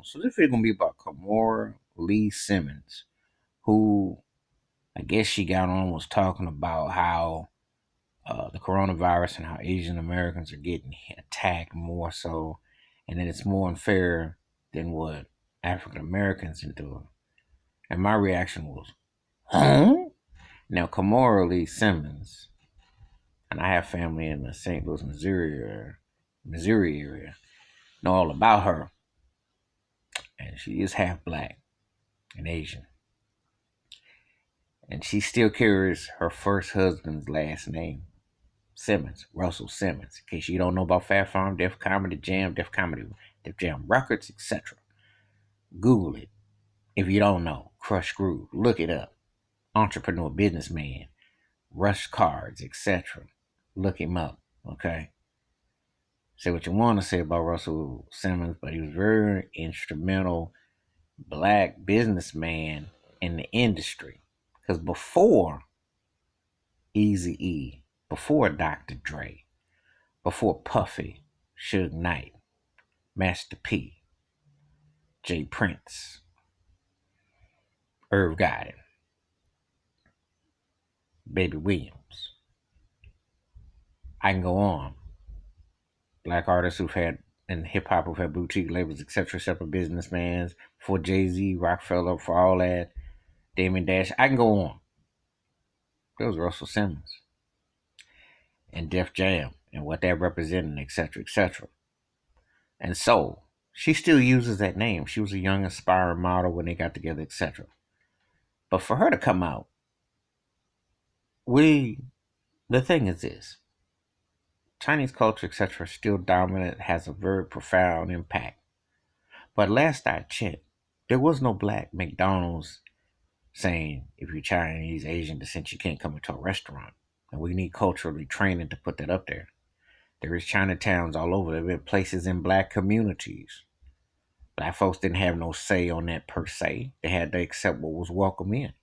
So this video gonna be about Kimora Lee Simmons, who I guess she got on was talking about how the coronavirus and how Asian Americans are getting attacked more so, and that it's more unfair than what African Americans endure. And my reaction was, huh? Now Kimora Lee Simmons, and I have family in the St. Louis, Missouri area, know all about her, and she is half black and Asian. And she still carries her first husband's last name, Simmons, Russell Simmons. In case you don't know about Fat Farm, Def Jam Records, etc. Google it. If you don't know, Crush Groove, look it up. Entrepreneur, businessman, Rush Cards, etc. Look him up, okay? Say what you want to say about Russell Simmons, but he was very instrumental black businessman in the industry. Because before Easy E, before Dr. Dre, before Puffy, Suge Knight, Master P, J Prince, Irv Gotti, Baby Williams. I can go on. Black artists who've had in hip hop who've had boutique labels, etc., separate businessmen, for Jay-Z, Rockefeller, for all that, Damon Dash. I can go on. There was Russell Simmons and Def Jam and what that represented, etc., etc. And so she still uses that name. She was a young, aspiring model when they got together, etc. But for her to come out, the thing is this: Chinese culture, etc., still dominant, has a very profound impact. But last I checked, there was no black McDonald's saying if you're Chinese, Asian descent, you can't come into a restaurant. And we need culturally training to put that up there. There is Chinatowns all over. There have been places in black communities. Black folks didn't have no say on that per se. They had to accept what was welcome in.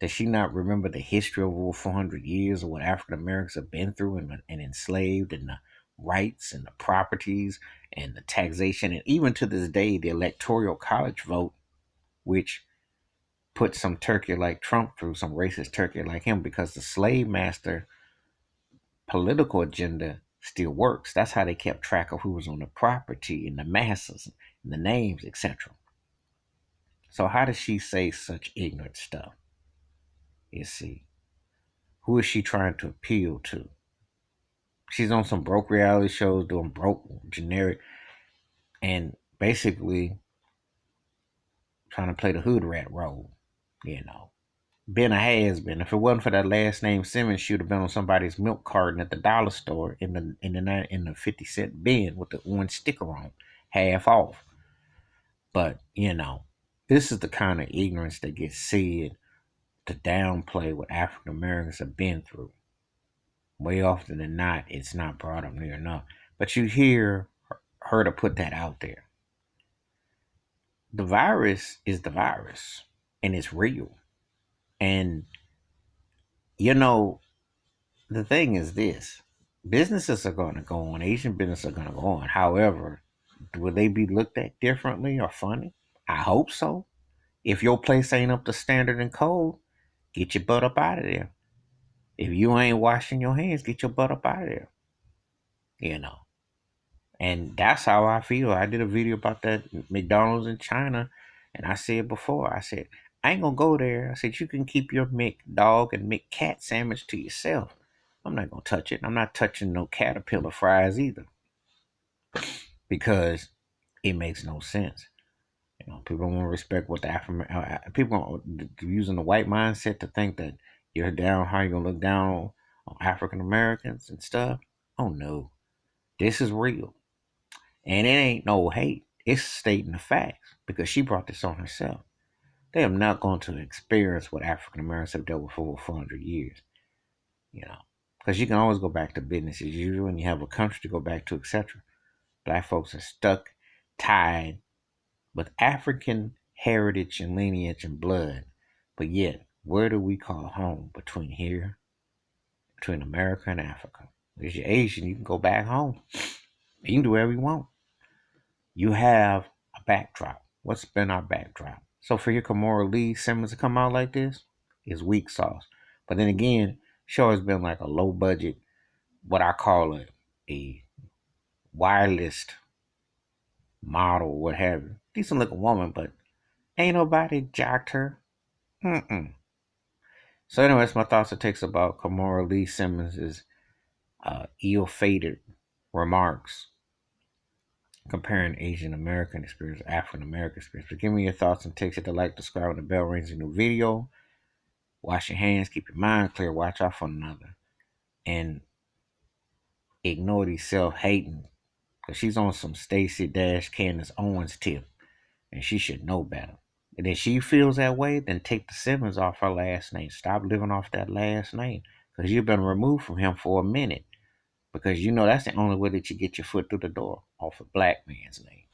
Does she not remember the history of over 400 years of what African Americans have been through and enslaved, and the rights and the properties and the taxation, and even to this day, the electoral college vote, which put some turkey like Trump through, some racist turkey like him, because the slave master political agenda still works. That's how they kept track of who was on the property and the masses and the names, etc. So how does she say such ignorant stuff? You see, who is she trying to appeal to? She's on some broke reality shows doing broke, generic, and basically trying to play the hood rat role, you know. Been a has been. If it wasn't for that last name Simmons, she would have been on somebody's milk carton at the dollar store in the 50-cent bin with the orange sticker on, half off. But this is the kind of ignorance that gets said to downplay what African Americans have been through. Way often than not, it's not brought up near enough. But you hear her to put that out there. The virus is the virus, and it's real. And the thing is this: businesses are going to go on. Asian businesses are going to go on. However, will they be looked at differently or funny? I hope so. If your place ain't up to standard and code, get your butt up out of there. If you ain't washing your hands, get your butt up out of there. You know. And that's how I feel. I did a video about that McDonald's in China, and I said before, I said, I ain't gonna go there. I said, you can keep your McDog and McCat sandwich to yourself. I'm not gonna touch it. I'm not touching no caterpillar fries either, because it makes no sense. People don't want to respect what the people are using the white mindset to think that you're down, how you gonna look down on African Americans and stuff. Oh no, this is real. And it ain't no hate. It's stating the facts, because she brought this on herself. They are not going to experience what African Americans have dealt with for over 400 years. Because you can always go back to business as usual, and you have a country to go back to, etc. Black folks are stuck, tied with African heritage and lineage and blood. But yet, where do we call home between America and Africa? If you're Asian, you can go back home. You can do whatever you want. You have a backdrop. What's been our backdrop? So for your Kimora Lee Simmons to come out like this is weak sauce. But then again, show has been like a low budget, what I call a wireless model, what have you. Decent looking woman, but ain't nobody jacked her. Mm-mm. So anyways, my thoughts and takes about Kimora Lee Simmons' ill-fated remarks comparing Asian American experience, African American experience. But give me your thoughts and takes. Hit the like, subscribe, and the bell rings a new video. Wash your hands, keep your mind clear, watch out for one another, and ignore these self-hating. Cause she's on some Stacey Dash Candace Owens tip, and she should know better. And if she feels that way, then take the Simmons off her last name. Stop living off that last name, cause you've been removed from him for a minute. Because you know that's the only way that you get your foot through the door off a black man's name.